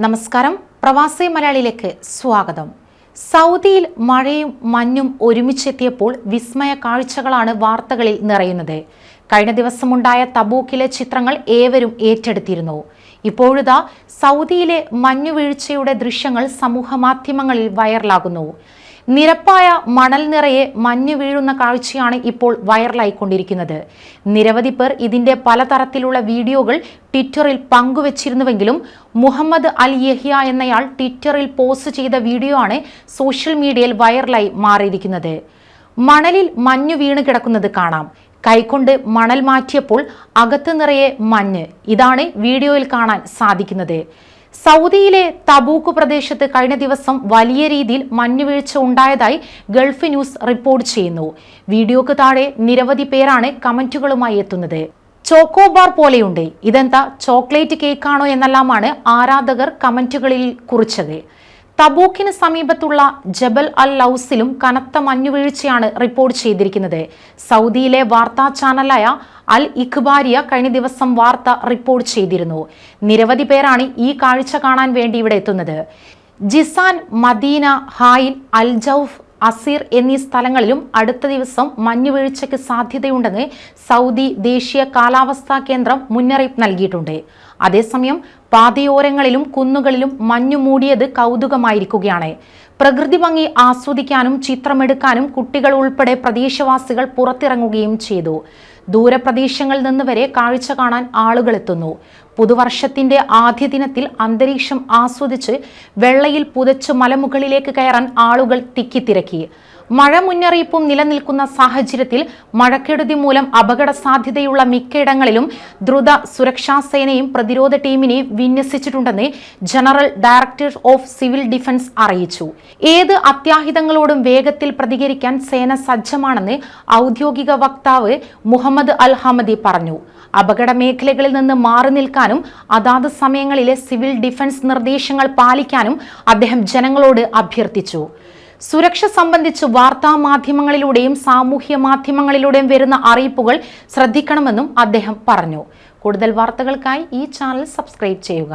നമസ്കാരം, പ്രവാസി മലയാളിയിലേക്ക് സ്വാഗതം. സൗദിയിൽ മഴയും മഞ്ഞും ഒരുമിച്ചെത്തിയപ്പോൾ വിസ്മയ കാഴ്ചകളാണ് വാർത്തകളിൽ നിറയുന്നത്. കഴിഞ്ഞ ദിവസമുണ്ടായ തബൂക്കിലെ ചിത്രങ്ങൾ ഏവരും ഏറ്റെടുത്തിരുന്നു. ഇപ്പോഴിതാ സൗദിയിലെ മഞ്ഞുവീഴ്ചയുടെ ദൃശ്യങ്ങൾ സമൂഹമാധ്യമങ്ങളിൽ വൈറലാകുന്നു. നിരപ്പായ മണൽ നിറയെ മഞ്ഞു വീഴുന്ന കാഴ്ചയാണ് ഇപ്പോൾ വൈറലായിക്കൊണ്ടിരിക്കുന്നത്. നിരവധി പേർ ഇതിന്റെ പലതരത്തിലുള്ള വീഡിയോകൾ ട്വിറ്ററിൽ പങ്കുവച്ചിരുന്നുവെങ്കിലും മുഹമ്മദ് അൽ യഹ്യ എന്നയാൾ ട്വിറ്ററിൽ പോസ്റ്റ് ചെയ്ത വീഡിയോ ആണ് സോഷ്യൽ മീഡിയയിൽ വൈറലായി മാറിയിരിക്കുന്നത്. മണലിൽ മഞ്ഞു വീണ് കിടക്കുന്നത് കാണാം. കൈകൊണ്ട് മണൽ മാറ്റിയപ്പോൾ അകത്ത് നിറയെ മഞ്ഞ്. ഇതാണ് വീഡിയോയിൽ കാണാൻ സാധിക്കുന്നത്. സൗദിയിലെ തബൂക്ക് പ്രദേശത്ത് കഴിഞ്ഞ ദിവസം വലിയ രീതിയിൽ മഞ്ഞുവീഴ്ച ഉണ്ടായതായി ഗൾഫ് ന്യൂസ് റിപ്പോർട്ട് ചെയ്യുന്നു. വീഡിയോക്ക് താഴെ നിരവധി പേരാണ് കമന്റുകളുമായി എത്തുന്നത്. ചോക്കോബാർ പോലെയുണ്ട്, ഇതെന്താ ചോക്ലേറ്റ് കേക്കാണോ എന്നെല്ലാമാണ് ആരാധകർ കമന്റുകളിൽ കുറിച്ചത്. തബൂക്കിന് സമീപത്തുള്ള ജബൽ അൽ ലൗസിലും കനത്ത മഞ്ഞുവീഴ്ചയാണ് റിപ്പോർട്ട് ചെയ്തിരിക്കുന്നത്. സൗദിയിലെ വാർത്താ ചാനലായ അൽ ഇഖ്ബാരിയ കഴിഞ്ഞ ദിവസം വാർത്ത റിപ്പോർട്ട് ചെയ്തിരുന്നു. നിരവധി പേരാണ് ഈ കാഴ്ച കാണാൻ വേണ്ടി ഇവിടെ എത്തുന്നത്. ജിസാൻ, മദീന, ഹായിൽ, അൽ ജൗഫ്, അസീർ എന്നീ സ്ഥലങ്ങളിലും അടുത്ത ദിവസം മഞ്ഞുവീഴ്ചയ്ക്ക് സാധ്യതയുണ്ടെന്ന് സൗദി ദേശീയ കാലാവസ്ഥാ കേന്ദ്രം മുന്നറിയിപ്പ് നൽകിയിട്ടുണ്ട്. അതേസമയം പാതയോരങ്ങളിലും കുന്നുകളിലും മഞ്ഞു മൂടിയത് കൗതുകമായിരിക്കുകയാണ്. പ്രകൃതി ഭംഗി ആസ്വദിക്കാനും ചിത്രമെടുക്കാനും കുട്ടികൾ ഉൾപ്പെടെ പ്രദേശവാസികൾ പുറത്തിറങ്ങുകയും ചെയ്തു. ദൂരപ്രദേശങ്ങളിൽ നിന്ന് വരെ കാഴ്ച കാണാൻ ആളുകൾ എത്തുന്നു. പുതുവർഷത്തിന്റെ ആദ്യ ദിനത്തിൽ അന്തരീക്ഷം ആസ്വദിച്ച് വെള്ളയിൽ പുതച്ച് മലമുകളിലേക്ക് കയറാൻ ആളുകൾ തിക്കിത്തിരക്കി. മഴ മുന്നറിയിപ്പും നിലനിൽക്കുന്ന സാഹചര്യത്തിൽ മഴക്കെടുതി മൂലം അപകട സാധ്യതയുള്ള മിക്കയിടങ്ങളിലും ദ്രുത സുരക്ഷാ സേനയും പ്രതിരോധ ടീമിനെയും വിന്യസിച്ചിട്ടുണ്ടെന്ന് general director of civil defence അറിയിച്ചു. ഏത് അത്യാഹിതങ്ങളോടും വേഗത്തിൽ പ്രതികരിക്കാൻ സേന സജ്ജമാണെന്ന് ഔദ്യോഗിക വക്താവ് മുഹമ്മദ് അൽ ഹമദി പറഞ്ഞു. അപകട മേഖലകളിൽ നിന്ന് മാറി നിൽക്കാനും അതാത് സമയങ്ങളിലെ സിവിൽ ഡിഫൻസ് നിർദ്ദേശങ്ങൾ പാലിക്കാനും അദ്ദേഹം ജനങ്ങളോട് അഭ്യർത്ഥിച്ചു. സുരക്ഷ സംബന്ധിച്ച് വാർത്താ മാധ്യമങ്ങളിലൂടെയും സാമൂഹ്യ മാധ്യമങ്ങളിലൂടെയും വരുന്ന അറിയിപ്പുകൾ ശ്രദ്ധിക്കണമെന്നും അദ്ദേഹം പറഞ്ഞു. കൂടുതൽ വാർത്തകൾക്കായി ഈ ചാനൽ സബ്സ്ക്രൈബ് ചെയ്യുക.